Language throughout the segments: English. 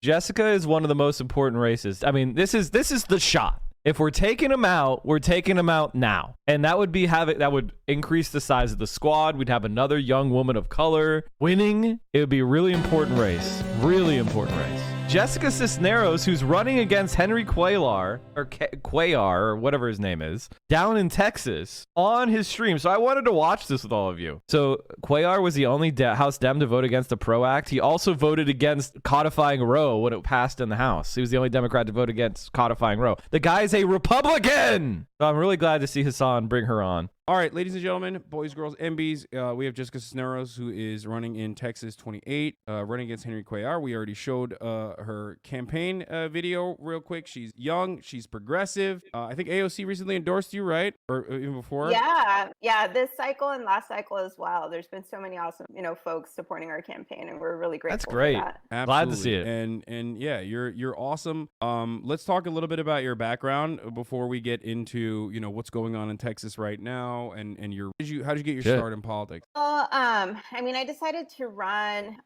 Jessica is one of the most important races. I mean, this is the shot. If we're taking him out, we're taking him out now. And that would that would increase the size of the squad. We'd have another young woman of color winning. It would be a really important race. Really important race. Jessica Cisneros, who's running against Henry Cuellar, or whatever his name is, down in Texas on his stream. So I wanted to watch this with all of you. So Cuellar was the only House Dem to vote against the PRO Act. He also voted against codifying Roe when it passed in the House. He was the only Democrat to vote against codifying Roe. The guy's a Republican! So I'm really glad to see Hasan bring her on. All right, ladies and gentlemen, boys, girls, MBs, we have Jessica Cisneros, who is running in Texas 28, running against Henry Cuellar. We already showed her campaign video real quick. She's young. She's progressive. I think AOC recently endorsed you, right? Or even before? Yeah, this cycle and last cycle as well. There's been so many awesome, folks supporting our campaign, and we're really grateful. That's great. For that. Absolutely. Glad to see it. And yeah, you're awesome. Let's talk a little bit about your background before we get into what's going on in Texas right now. And how did you get your start in politics? Well, I decided to run.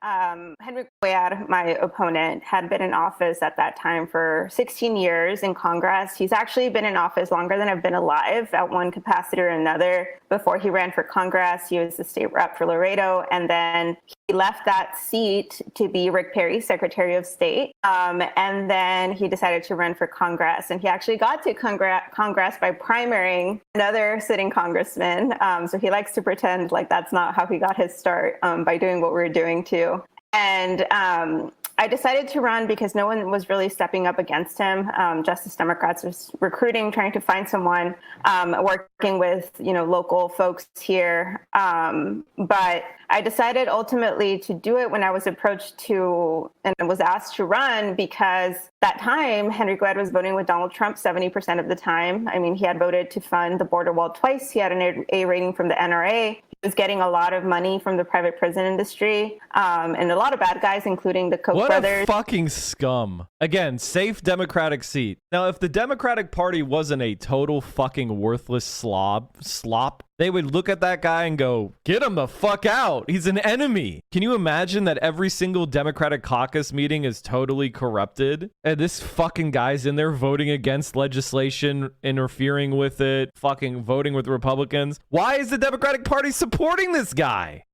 Henry Cuellar, my opponent, had been in office at that time for 16 years in Congress. He's actually been in office longer than I've been alive at one capacity or another. Before he ran for Congress, he was the state rep for Laredo, and then he left that seat to be Rick Perry, Secretary of State. And then he decided to run for Congress, and he actually got to Congress by primarying another sitting congressman. So he likes to pretend like that's not how he got his start, by doing what we're doing too. And I decided to run because no one was really stepping up against him. Justice Democrats was recruiting, trying to find someone, working with, local folks here. But I decided ultimately to do it when I was approached to and was asked to run, because that time Henry Cuellar was voting with Donald Trump 70% of the time. I mean, he had voted to fund the border wall twice. He had an A rating from the NRA. He was getting a lot of money from the private prison industry, and a lot of bad guys, including the Koch brothers. What a fucking scum. Again, safe Democratic seat. Now, if the Democratic Party wasn't a total fucking worthless slop, they would look at that guy and go, get him the fuck out. He's an enemy. Can you imagine that every single Democratic caucus meeting is totally corrupted? And this fucking guy's in there voting against legislation, interfering with it, fucking voting with Republicans. Why is the Democratic Party supporting this guy?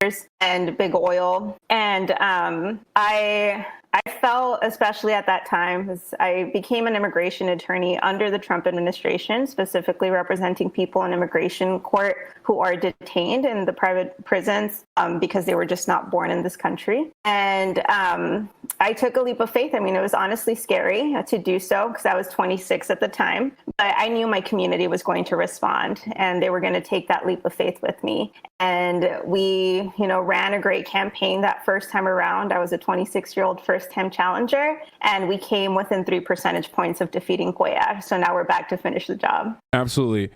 And big oil. And I felt, especially at that time, as I became an immigration attorney under the Trump administration, specifically representing people in immigration court who are detained in the private prisons because they were just not born in this country. And I took a leap of faith. I mean, it was honestly scary to do so because I was 26 at the time, but I knew my community was going to respond and they were going to take that leap of faith with me. And we, ran a great campaign that first time around. I was a 26-year-old first-time challenger, and we came within 3 percentage points of defeating Cuellar. So now we're back to finish the job. Absolutely.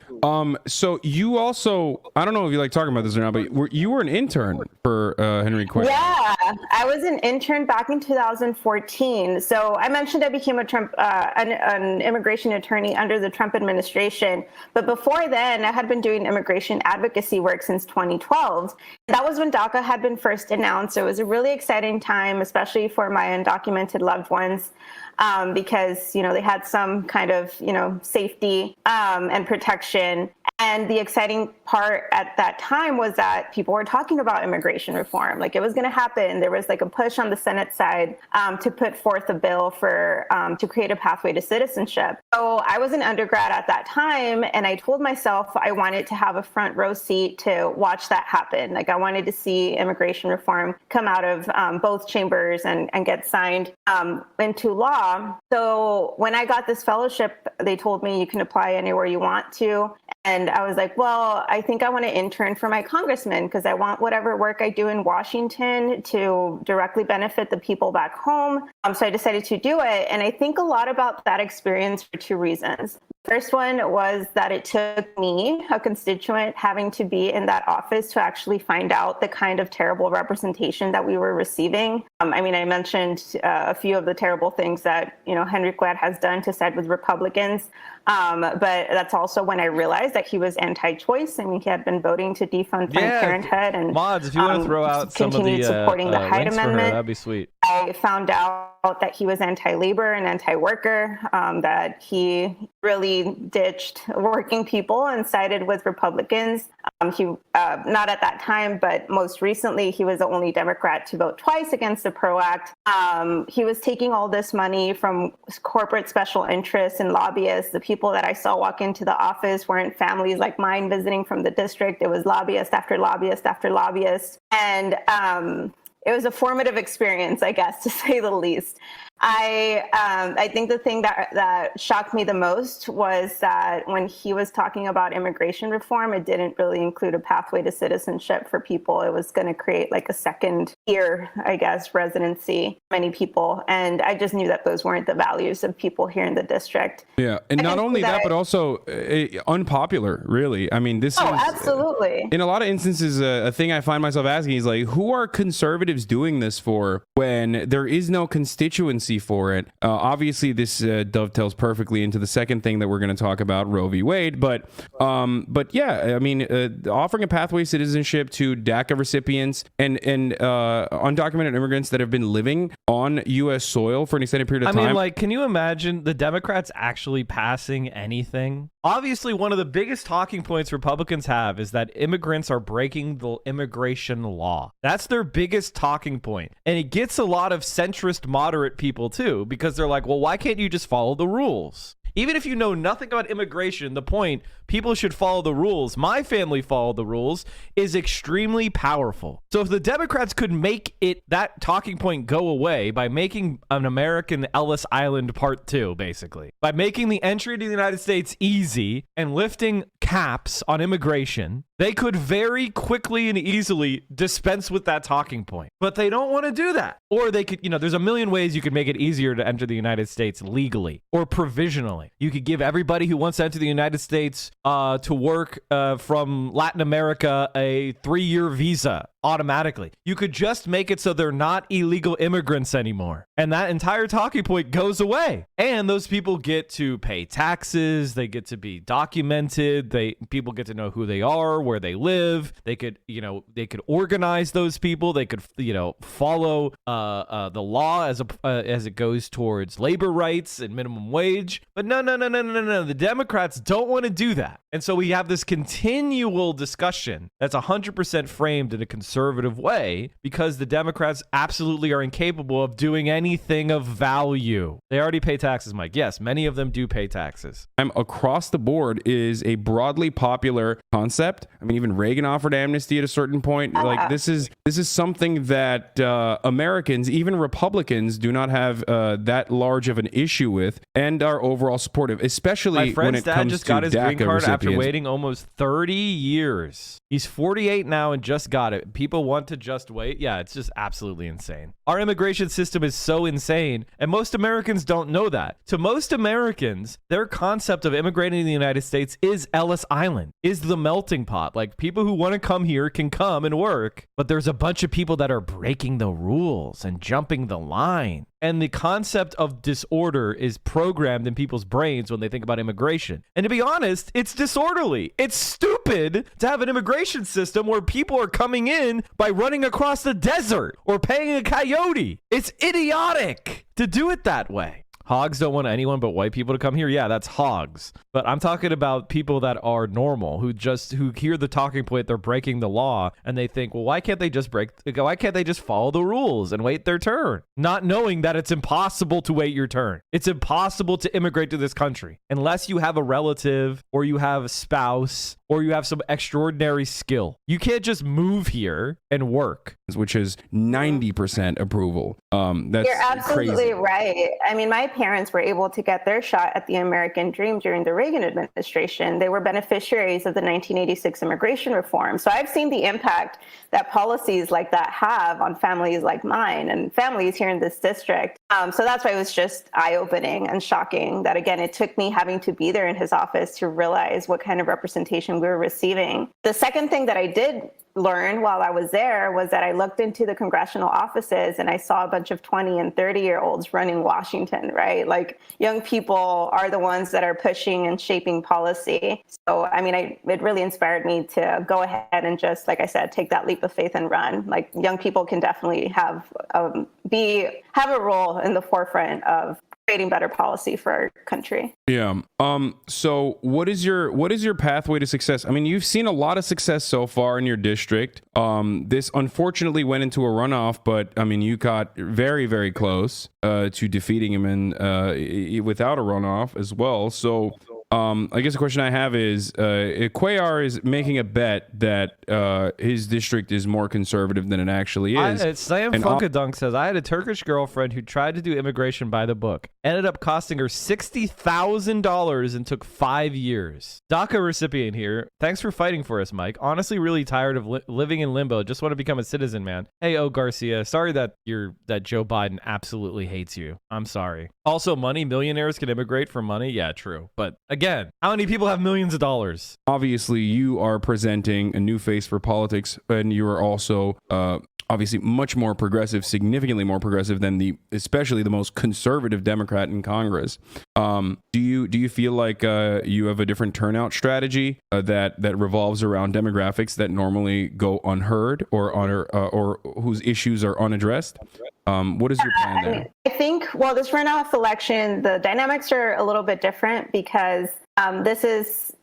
So you also, I don't know if you like talking about this or not, but you were an intern for Henry Cuellar. Yeah, I was an intern back in 2014. So I mentioned I became an immigration attorney under the Trump administration. But before then, I had been doing immigration advocacy work since 2012. That was when DACA had been first announced. So it was a really exciting time, especially for my undocumented loved ones, because, they had some kind of, safety and protection. And the exciting part at that time was that people were talking about immigration reform. Like, it was going to happen. There was like a push on the Senate side to put forth a bill for to create a pathway to citizenship. So I was an undergrad at that time, and I told myself I wanted to have a front row seat to watch that happen. Like, I wanted to see immigration reform come out of both chambers and get signed into law. So when I got this fellowship, they told me you can apply anywhere you want to. And I was like, well, I think I want to intern for my congressman because I want whatever work I do in Washington to directly benefit the people back home. So I decided to do it. And I think a lot about that experience for 2 reasons. First one was that it took me, a constituent, having to be in that office to actually find out the kind of terrible representation that we were receiving. I mentioned a few of the terrible things that, Henry Cuellar has done to side with Republicans. But that's also when I realized that he was anti-choice. I mean, he had been voting to defund Planned Parenthood and mods. If you want to throw out some of the supporting the Hyde links Amendment, for her, that'd be sweet. I found out that he was anti-labor and anti-worker, that he really ditched working people and sided with Republicans. He not at that time, but most recently, he was the only Democrat to vote twice against the PRO Act. He was taking all this money from corporate special interests and lobbyists. The people that I saw walk into the office weren't families like mine visiting from the district. It was lobbyist after lobbyist after lobbyist. And it was a formative experience, I guess, to say the least. I think the thing that shocked me the most was that when he was talking about immigration reform, it didn't really include a pathway to citizenship for people. It was going to create like a second tier, I guess, residency for many people. And I just knew that those weren't the values of people here in the district. Yeah. And not only that, but also unpopular, really. I mean, this is absolutely. In a lot of instances, a thing I find myself asking is like, who are conservatives doing this for when there is no constituency for it? Obviously, this dovetails perfectly into the second thing that we're going to talk about, Roe v. Wade. But yeah, I mean, offering a pathway citizenship to DACA recipients and undocumented immigrants that have been living on U.S. soil for an extended period of time. I mean, like, can you imagine the Democrats actually passing anything? Obviously, one of the biggest talking points Republicans have is that immigrants are breaking the immigration law. That's their biggest talking point. And it gets a lot of centrist moderate people too, because they're like, well, why can't you just follow the rules? Even if you know nothing about immigration, the point, people should follow the rules. My family followed the rules is extremely powerful. So if the Democrats could make that talking point go away by making an American Ellis Island Part 2, basically, by making the entry to the United States easy and lifting caps on immigration, they could very quickly and easily dispense with that talking point. But they don't want to do that. Or they could, there's a million ways you could make it easier to enter the United States legally or provisionally. You could give everybody who wants to enter the United States to work from Latin America a 3-year visa automatically. You could just make it so they're not illegal immigrants anymore. And that entire talking point goes away. And those people get to pay taxes. They get to be documented. People get to know who they are, where they live. They could, they could organize those people. They could, follow the law as it goes towards labor rights and minimum wage. But no. The Democrats don't want to do that. And so we have this continual discussion that's 100% framed in a conservative way because the Democrats absolutely are incapable of doing anything of value. They already pay taxes, Mike. Yes, many of them do pay taxes. Across the board is a broadly popular concept. I mean, even Reagan offered amnesty at a certain point. Like this is something that Americans, even Republicans, do not have that large of an issue with and are overall supportive, especially when it comes to DACA recipients. My friend's dad just got his green card after waiting almost 30 years. He's 48 now and just got it. People want to just wait. Yeah, it's just absolutely insane. Our immigration system is so insane, and most Americans don't know that. To most Americans, their concept of immigrating to the United States is Ellis Island, is the melting pot. Like, people who want to come here can come and work, but there's a bunch of people that are breaking the rules and jumping the line. And the concept of disorder is programmed in people's brains when they think about immigration. And to be honest, it's disorderly. It's stupid to have an immigration system where people are coming in by running across the desert or paying a coyote. It's idiotic to do it that way. Hogs don't want anyone but white people to come here. Yeah, that's hogs. But I'm talking about people that are normal, who hear the talking point, they're breaking the law, and they think, well, why can't they just follow the rules and wait their turn? Not knowing that it's impossible to wait your turn. It's impossible to immigrate to this country unless you have a relative or you have a spouse or you have some extraordinary skill. You can't just move here and work. Which is 90% approval. That's You're absolutely crazy. right. I mean, my parents were able to get their shot at the American dream during the Reagan administration. They were beneficiaries of the 1986 immigration reform. So I've seen the impact that policies like that have on families like mine and families here in this district. So that's why it was just eye-opening and shocking that, again, it took me having to be there in his office to realize what kind of representation we were receiving. The second thing that I did learn while I was there was that I looked into the congressional offices and I saw a bunch of 20 and 30-year-olds running Washington, right? Like, young people are the ones that are pushing and shaping policy. So, I mean, it really inspired me to go ahead and just, like I said, take that leap of faith and run. Like, young people can definitely have a have a role in the forefront of creating better policy for our country. Yeah. So what is your pathway to success? I mean, you've seen a lot of success so far in your district. This unfortunately went into a runoff, but I mean, you got very, very close to defeating him without a runoff as well. So I guess the question I have is, Cuellar is making a bet that his district is more conservative than it actually is. Slam Funkadunk says, I had a Turkish girlfriend who tried to do immigration by the book. Ended up costing her $60,000 and took 5 years. DACA recipient here. Thanks for fighting for us, Mike. Honestly, really tired of living in limbo. Just want to become a citizen, man. Hey, Garcia. Sorry that Joe Biden absolutely hates you. I'm sorry. Also, money. Millionaires can immigrate for money. Yeah, true. But again, how many people have millions of dollars? Obviously, you are presenting a new face for politics, and you are also obviously much more progressive, significantly more progressive than especially the most conservative Democrat in Congress. Do you feel like you have a different turnout strategy that revolves around demographics that normally go unheard or whose issues are unaddressed? What is your plan there? I think, well, this runoff election, the dynamics are a little bit different because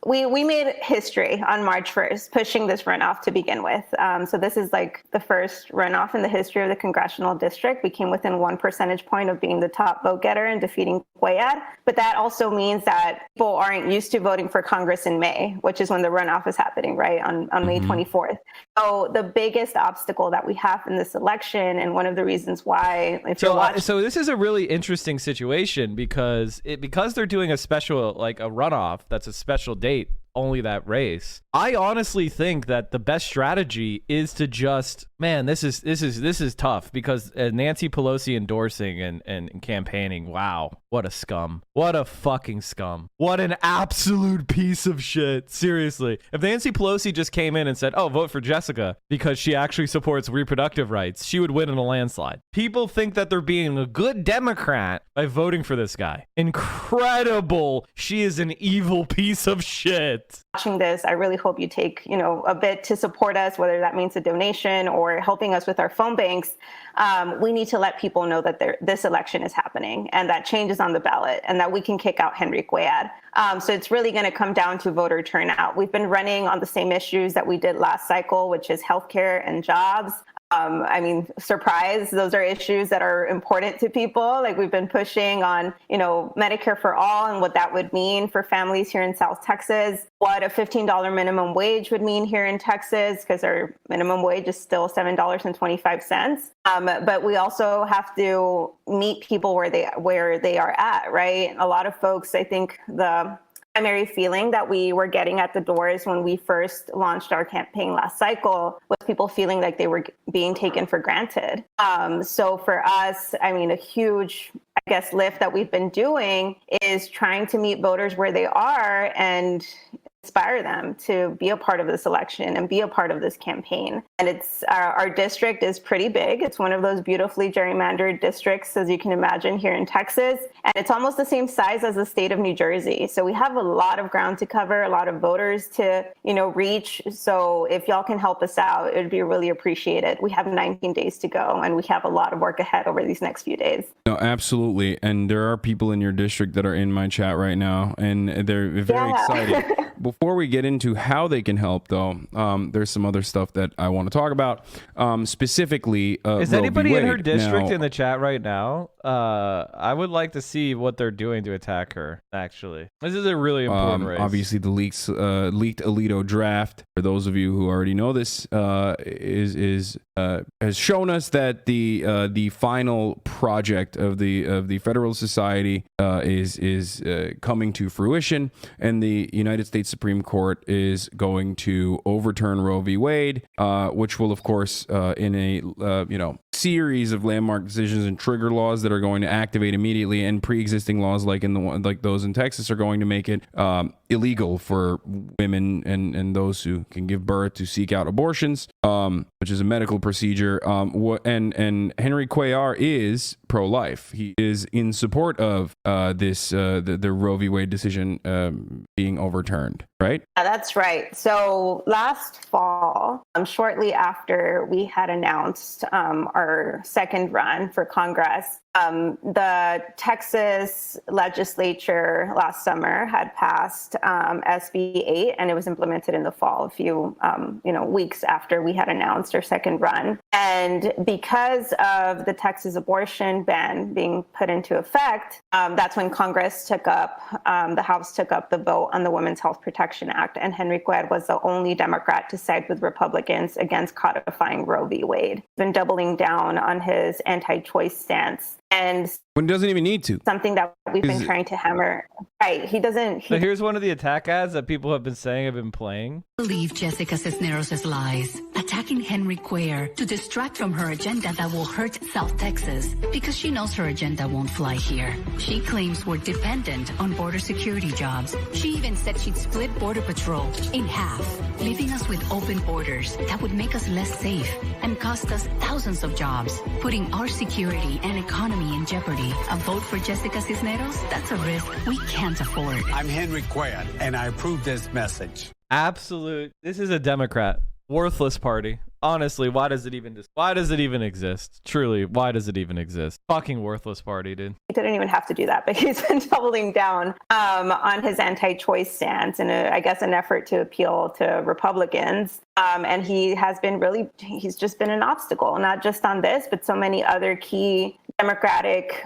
we made history on March 1st, pushing this runoff to begin with. So this is like the first runoff in the history of the congressional district. We came within 1 percentage point of being the top vote getter and defeating Cuellar. But that also means that people aren't used to voting for Congress in May, which is when the runoff is happening, right, on May 24th. So the biggest obstacle that we have in this election, and one of the reasons why, so this is a really interesting situation because they're doing a special, like a runoff that's a special date, only that race. I honestly think that the best strategy is to just, man, this is tough because Nancy Pelosi endorsing and campaigning. Wow, what a scum. What a fucking scum. What an absolute piece of shit. Seriously. If Nancy Pelosi just came in and said, oh, vote for Jessica because she actually supports reproductive rights, she would win in a landslide. People think that they're being a good Democrat by voting for this guy. Incredible. She is an evil piece of shit. Watching this, I really hope you take, a bit to support us, whether that means a donation or helping us with our phone banks. We need to let people know that this election is happening and that change is on the ballot and that we can kick out Henry Cuellar. So it's really going to come down to voter turnout. We've been running on the same issues that we did last cycle, which is healthcare and jobs. Surprise, those are issues that are important to people. Like we've been pushing on, Medicare for all and what that would mean for families here in South Texas, what a $15 minimum wage would mean here in Texas, because our minimum wage is still $7.25. But we also have to meet people where they are at, right? A lot of folks, I think the primary feeling that we were getting at the doors when we first launched our campaign last cycle was people feeling like they were being taken for granted. So for us, a huge, lift that we've been doing is trying to meet voters where they are and inspire them to be a part of this election and be a part of this campaign. And it's our district is pretty big. It's one of those beautifully gerrymandered districts, as you can imagine, here in Texas. And it's almost the same size as the state of New Jersey. So we have a lot of ground to cover, a lot of voters to, reach. So if y'all can help us out, it would be really appreciated. We have 19 days to go, and we have a lot of work ahead over these next few days. No, absolutely. And there are people in your district that are in my chat right now, and they're very excited. Before we get into how they can help, though, there's some other stuff that I want to talk about. Specifically, is anybody in her district in the chat right now? I would like to see what they're doing to attack her. Actually, this is a really important race. Obviously, the leaked Alito draft, for those of you who already know this, has shown us that the final project of the Federal Society is coming to fruition, and the United States Supreme Court is going to overturn Roe v. Wade, which will, of course, in a series of landmark decisions and trigger laws that are going to activate immediately, and pre-existing laws like those in Texas are going to make it illegal for women and those who can give birth to seek out abortions. which is a medical procedure. And Henry Cuellar is pro-life. He is in support of the Roe v. Wade decision being overturned, right? Yeah, that's right. So last fall, shortly after we had announced our second run for Congress, the Texas legislature last summer had passed SB 8, and it was implemented in the fall, a few weeks after we had announced our second run. And because of the Texas abortion ban being put into effect, that's when Congress took up, the House took up the vote on the Women's Health Protection Act, and Henry Cuellar was the only Democrat to side with Republicans against codifying Roe v. Wade. He's been doubling down on his anti-choice stance. And when he doesn't even need to. Something that we've been trying to hammer. Right. He doesn't. So here's one of the attack ads that people have been playing. Believe Jessica Cisneros' lies, attacking Henry Cuellar to distract from her agenda that will hurt South Texas because she knows her agenda won't fly here. She claims we're dependent on border security jobs. She even said she'd split Border Patrol in half, leaving us with open borders that would make us less safe and cost us thousands of jobs, putting our security and economy in jeopardy. A vote for Jessica Cisneros? That's a risk we can't afford. I'm Henry Cuellar, and I approve this message. Absolute. This is a Democrat. Worthless party. Honestly, why does it even exist? Truly, why does it even exist? Fucking worthless party, dude. He didn't even have to do that, but he's been doubling down on his anti-choice stance in, I guess, an effort to appeal to Republicans. And he's just been an obstacle, not just on this, but so many other key Democratic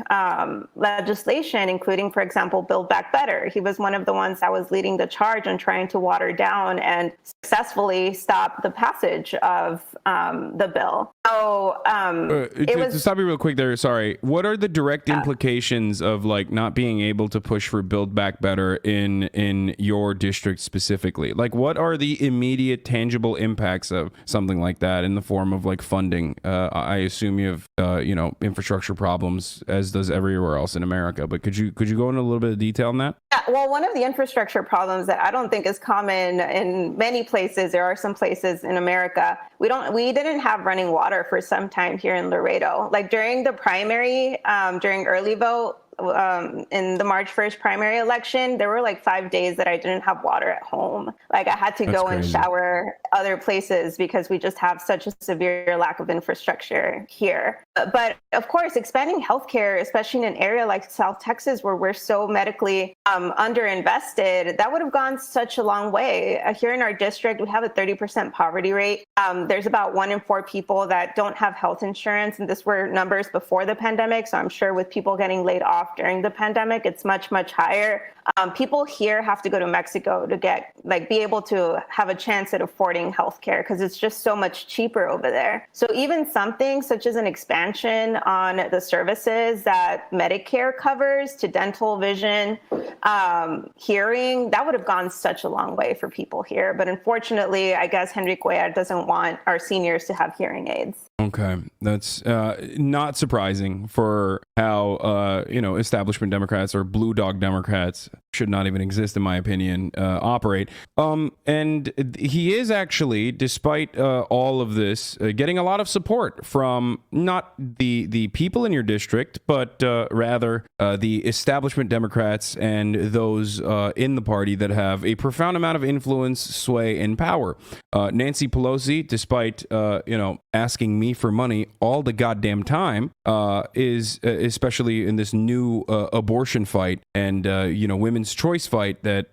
legislation, including, for example, Build Back Better. He was one of the ones that was leading the charge on trying to water down and successfully stop the passage of the bill. So to stop you real quick there, sorry. What are the direct implications of like not being able to push for Build Back Better in your district specifically? Like, what are the immediate tangible impacts of something like that in the form of like funding? I assume you have infrastructure problems, as does everywhere else in America. But could you go into a little bit of detail on that? Yeah, well, one of the infrastructure problems that I don't think is common in many places, there are some places in America, we didn't have running water for some time here in Laredo. Like during the primary, during early vote, in the March 1st primary election, there were like 5 days that I didn't have water at home. Like I had to go and shower other places because we just have such a severe lack of infrastructure here. But of course, expanding healthcare, especially in an area like South Texas, where we're so medically underinvested, that would have gone such a long way. Here in our district, we have a 30% poverty rate. There's about 1 in 4 people that don't have health insurance. And this were numbers before the pandemic. So I'm sure with people getting laid off during the pandemic, it's much, much higher. People here have to go to Mexico to be able to have a chance at affording healthcare because it's just so much cheaper over there. So even something such as an expansion on the services that Medicare covers to dental, vision, hearing, that would have gone such a long way for people here. But unfortunately, I guess Henry Cuellar doesn't want our seniors to have hearing aids. Okay, that's not surprising for how establishment Democrats or blue dog Democrats should not even exist, in my opinion, operate. And he is actually, despite all of this, getting a lot of support from not the people in your district, but rather the establishment Democrats and those in the party that have a profound amount of influence, sway, and power. Nancy Pelosi, despite asking me for money all the goddamn time, is especially in this new abortion fight and women's choice fight that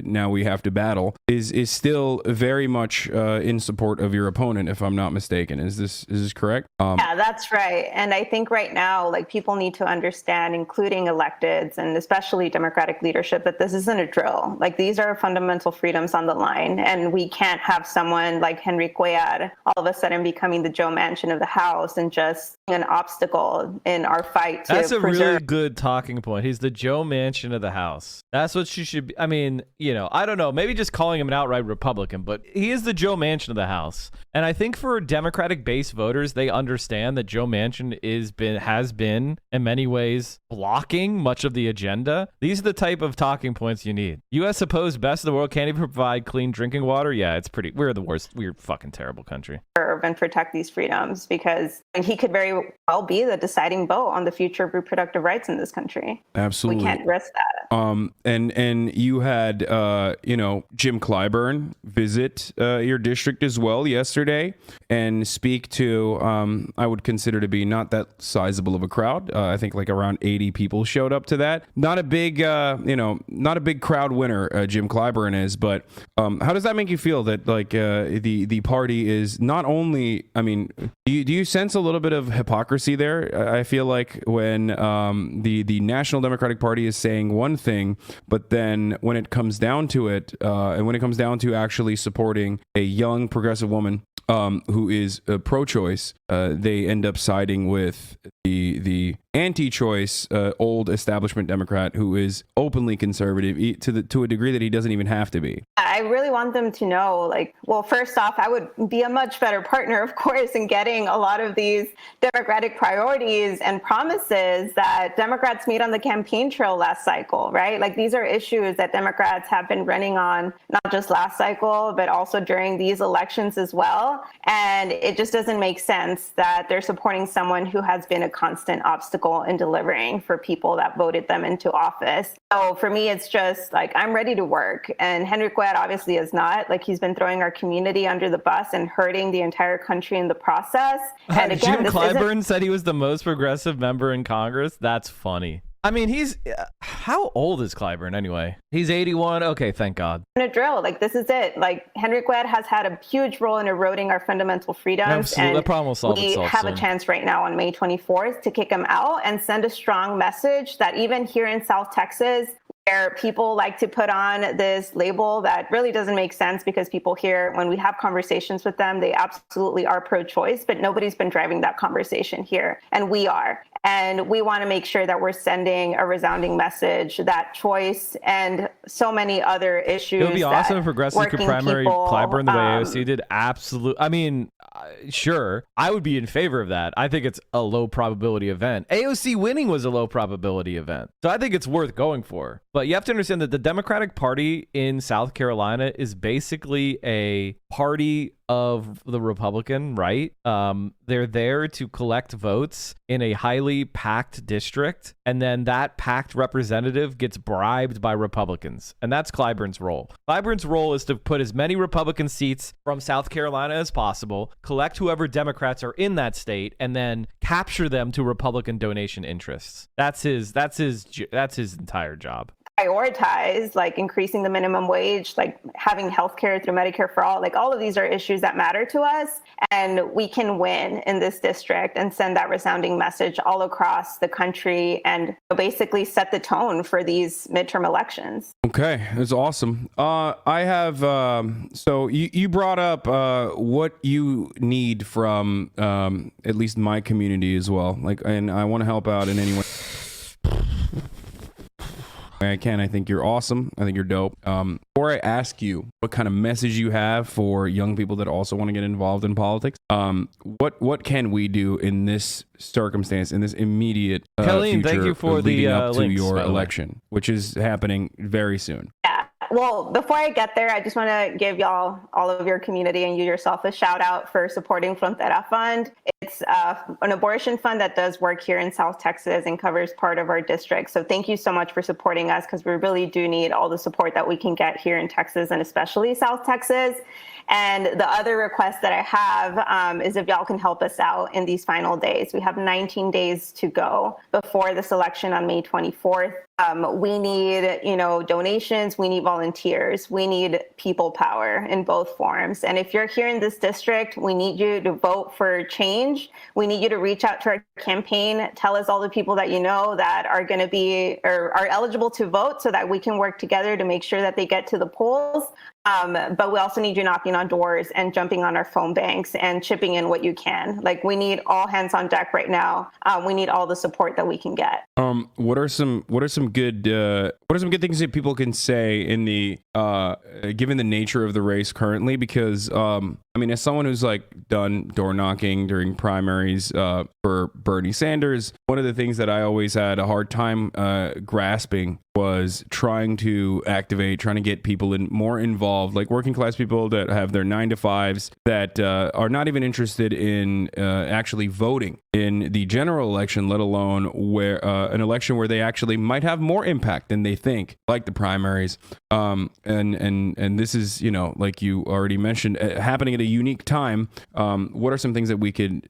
now we have to battle, is still very much in support of your opponent, if I'm not mistaken. Is this correct? Yeah, that's right. And I think right now, like, people need to understand, including electeds and especially Democratic leadership, that this isn't a drill. Like, these are fundamental freedoms on the line, and we can't have someone like Henry Cuellar all of a sudden becoming the Joe Manchin of the House and just an obstacle in our fight to That's a preserve. really good talking point. He's the Joe Manchin of the House. That's what she should be. I mean, I don't know. Maybe just calling him an outright Republican, but he is the Joe Manchin of the House. And I think for Democratic base voters, they understand that Joe Manchin has been in many ways blocking much of the agenda. These are the type of talking points you need. U.S. supposed best in the world can't even provide clean drinking water. Yeah, we're the worst. We're fucking terrible country. And protect these freedoms, because he could very well be the deciding vote on the future of reproductive rights in this country. Absolutely. We can't risk that. And you had Jim Clyburn visit your district as well yesterday and speak to I would consider to be not that sizable of a crowd. I think like around 80 people showed up to that. Not a big not a big crowd winner, Jim Clyburn is, but how does that make you feel that like the party is not only, I mean, do you sense a little bit of hypocrisy there? I feel like when the National Democratic Party is saying one thing, but then when it comes down to it, and when it comes down to actually supporting a young progressive woman who is pro-choice, they end up siding with the anti-choice old establishment Democrat who is openly conservative to a degree that he doesn't even have to be. I really want them to know, like, well, first off, I would be a much better partner, of course, in getting a lot of these Democratic priorities and promises that Democrats made on the campaign trail last cycle, right? Like, these are issues that Democrats have been running on, not just last cycle, but also during these elections as well. And it just doesn't make sense that they're supporting someone who has been a constant obstacle in delivering for people that voted them into office. So for me, it's just like, I'm ready to work. And Henry Cuellar obviously is not. Like, he's been throwing our community under the bus and hurting the entire country in the process. And again, Jim Clyburn said he was the most progressive member in Congress. That's funny. I mean, he's how old is Clyburn anyway? He's 81. Okay, thank God. In a drill, like, this is it. Like, Henry Cuellar has had a huge role in eroding our fundamental freedoms. Absolutely. And the problem will solve itself we have soon. a chance right now on May 24th to kick him out and send a strong message that even here in South Texas, where people like to put on this label that really doesn't make sense, because people here, when we have conversations with them, they absolutely are pro-choice, but nobody's been driving that conversation here, and we are. And we want to make sure that we're sending a resounding message that choice and so many other issues. It would be awesome if progressives could primary Clyburn the way AOC did. Absolutely. I mean, sure, I would be in favor of that. I think it's a low probability event. AOC winning was a low probability event, so I think it's worth going for. But you have to understand that the Democratic Party in South Carolina is basically a party of the Republican, right? They're there to collect votes in a highly packed district, and then that packed representative gets bribed by Republicans, and that's Clyburn's role. Clyburn's role is to put as many Republican seats from South Carolina as possible, collect whoever Democrats are in that state, and then capture them to Republican donation interests. That's his entire job. Prioritize, like, increasing the minimum wage, like having healthcare through Medicare for all. Like, all of these are issues that matter to us, and we can win in this district and send that resounding message all across the country and basically set the tone for these midterm elections. Okay, that's awesome. I have so you brought up what you need from at least my community as well. Like, and I want to help out in any way I can. I think you're awesome. I think you're dope. Before I ask you what kind of message you have for young people that also want to get involved in politics, what can we do in this circumstance, in this immediate Colleen, future, thank you for leading the up to links, your by the way. election, which is happening very soon? Yeah. Well, before I get there, I just want to give y'all, all of your community and you yourself, a shout out for supporting Frontera Fund. It's an abortion fund that does work here in South Texas and covers part of our district. So thank you so much for supporting us, because we really do need all the support that we can get here in Texas, and especially South Texas. And the other request that I have is if y'all can help us out in these final days. We have 19 days to go before this election on May 24th. We need, donations. We need volunteers. We need people power in both forms. And if you're here in this district, we need you to vote for change. We need you to reach out to our campaign. Tell us all the people that you know that are going to be or are eligible to vote, so that we can work together to make sure that they get to the polls. But we also need you knocking on doors and jumping on our phone banks and chipping in what you can. Like, we need all hands on deck right now. We need all the support that we can get. What are some good things that people can say in the given the nature of the race currently? Because I mean, as someone who's like done door knocking during primaries for Bernie Sanders, one of the things that I always had a hard time grasping was trying to get people more involved, like working class people that have their 9-to-5s that are not even interested in actually voting in the general election, let alone where an election where they actually might have more impact than they think, like the primaries. And this is, you know, like you already mentioned, happening at a unique time. What are some things that we could,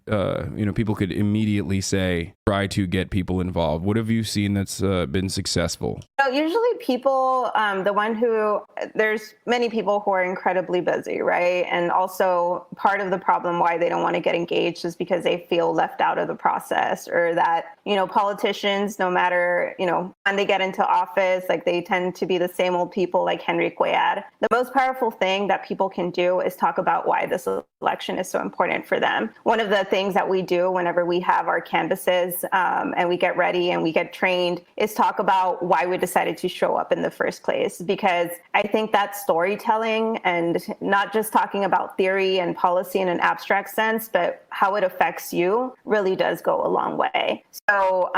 people could immediately say, try to get people involved? What have you seen that's been successful? So usually people, there's many people who are incredibly busy, right? And also part of the problem why they don't want to get engaged is because they feel left out of the process, or that, you know, politicians, no matter, you know, when they get into office, like they tend to be the same old people like Henry Cuellar. The most powerful thing that people can do is talk about why this election is so important for them. One of the things that we do whenever we have our canvases and we get ready and we get trained is talk about why we decided to show up in the first place. Because I think that storytelling, and not just talking about theory and policy in an abstract sense, but how it affects you, really does go a long way. So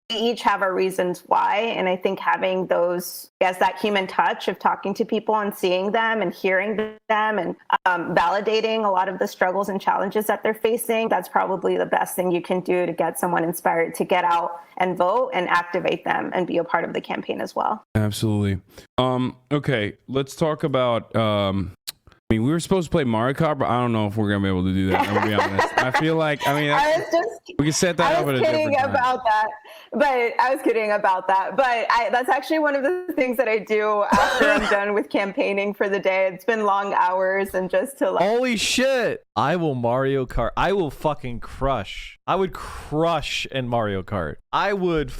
we each have our reasons why. And I think having that human touch of talking to people and seeing them and hearing them and validating a lot of the struggles and challenges that they're facing, that's probably the best thing you can do to get someone inspired to get out and vote and activate them and be a part of the campaign as well. Absolutely. Okay, let's talk about we were supposed to play Mario Kart, but I don't know if we're gonna be able to do that. I'm gonna be honest. I feel like, we can set that up at a different time. I was kidding about that. But that's actually one of the things that I do after I'm done with campaigning for the day. It's been long hours, and just to holy shit! I will Mario Kart. I will fucking crush. I would crush in Mario Kart. I would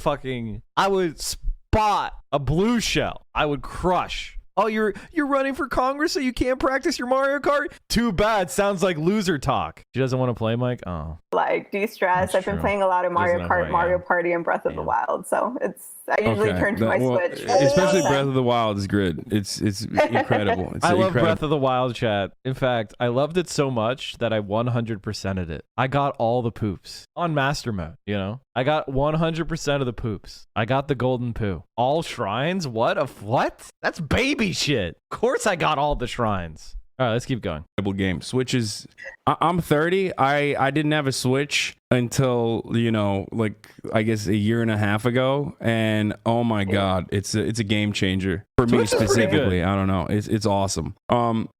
spot a blue shell. I would crush. Oh, you're running for Congress so you can't practice your Mario Kart? Too bad. Sounds like loser talk. She doesn't want to play, Mike? Oh. De-stress. I've been playing a lot of Mario Kart, Mario Party, and Breath of the Wild. So I usually turn to my Switch. Especially Breath of the Wild is good. It's incredible. I love Breath of the Wild, chat. In fact, I loved it so much that I 100%ed it. I got all the poops on Master Mode, you know? I got 100% of the poops. I got the golden poo. All shrines? What? That's baby shit. Of course I got all the shrines. All right, let's keep going. Game. Switch is... I'm 30. I didn't have a Switch until, I guess a year and a half ago. And oh my God, it's a game changer for me specifically. I don't know. It's awesome.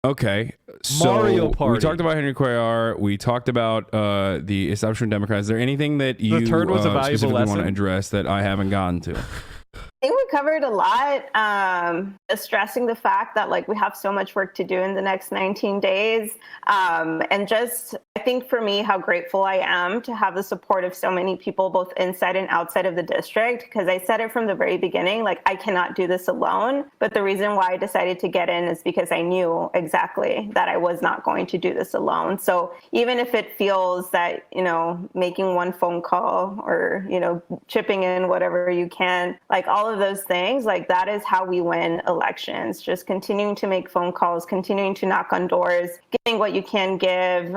Okay. So Mario Party. We talked about Henry Cuellar. We talked about the establishment Democrats. Is there anything that you specifically want to address that I haven't gotten to? I think we covered a lot, stressing the fact that we have so much work to do in the next 19 days. And just, I think for me, how grateful I am to have the support of so many people, both inside and outside of the district, because I said it from the very beginning, I cannot do this alone. But the reason why I decided to get in is because I knew exactly that I was not going to do this alone. So even if it feels that, making one phone call or, chipping in whatever you can, all of those things, that is how we win elections. Just continuing to make phone calls, continuing to knock on doors, giving what you can give,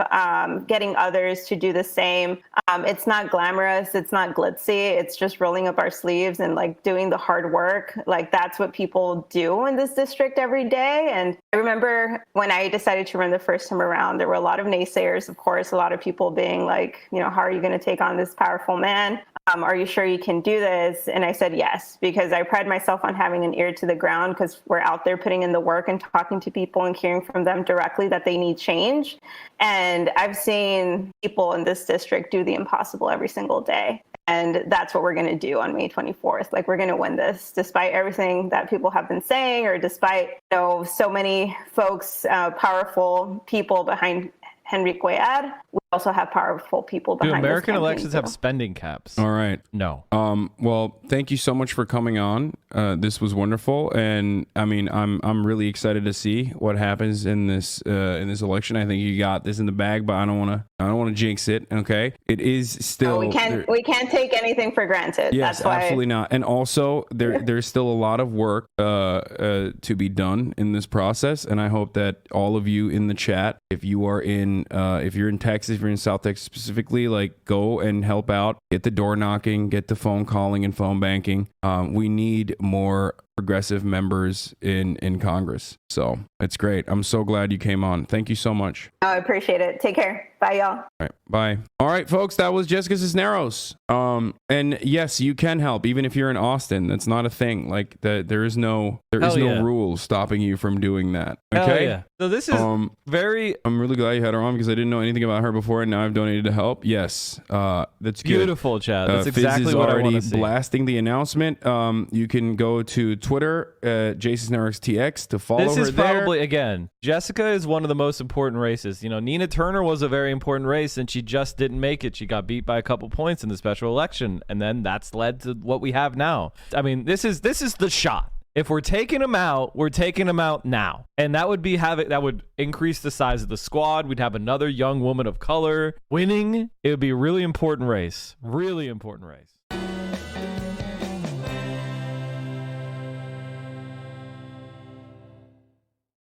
getting others to do the same. It's not glamorous. It's not glitzy. It's just rolling up our sleeves and doing the hard work. That's what people do in this district every day. And I remember when I decided to run the first time around, there were a lot of naysayers, of course, a lot of people being how are you going to take on this powerful man? Are you sure you can do this? And I said yes, because I pride myself on having an ear to the ground, because we're out there putting in the work and talking to people and hearing from them directly that they need change. And I've seen people in this district do the impossible every single day. And that's what we're going to do on May 24th. We're going to win this, despite everything that people have been saying, or despite, so many folks, powerful people behind Henry Cuellar. also have powerful people Do behind this American campaign, elections too. have spending caps? All right. No. Well, thank you so much for coming on. This was wonderful, and I mean, I'm really excited to see what happens in this election. I think you got this in the bag, but I don't want to jinx it. Okay, it is still we can't take anything for granted. Yes, That's why. absolutely not. And also, there's still a lot of work to be done in this process, and I hope that all of you in the chat, if you're in Texas, if you're in South Texas specifically, like, go and help out, get the door knocking, get the phone calling and phone banking. We need more progressive members in Congress. So it's great. I'm so glad you came on. Thank you so much. I appreciate it. Take care. Bye, y'all. All right, bye. All right, folks, that was Jessica Cisneros. And yes, you can help even if you're in Austin. That's not a thing. Like, there is no rules stopping you from doing that. Okay. Hell yeah. So this is I'm really glad you had her on because I didn't know anything about her before, and now I've donated to help. Yes, that's good. Beautiful, Chad. That's Fizz exactly is what I already want to see. blasting the announcement. You can go to Twitter, JCisneroxTX, to follow This her is there. probably, again, Jessica is one of the most important races. You know, Nina Turner was a very important race, and she just didn't make it. She got beat by a couple points in the special election, and then that's led to what we have now. I mean, this is the shot. If we're taking them out, we're taking them out now. And that would increase the size of the squad. We'd have another young woman of color winning. It would be a really important race. Really important race.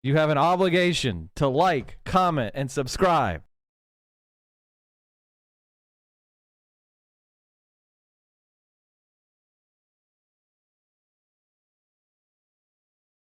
You have an obligation to like, comment, and subscribe.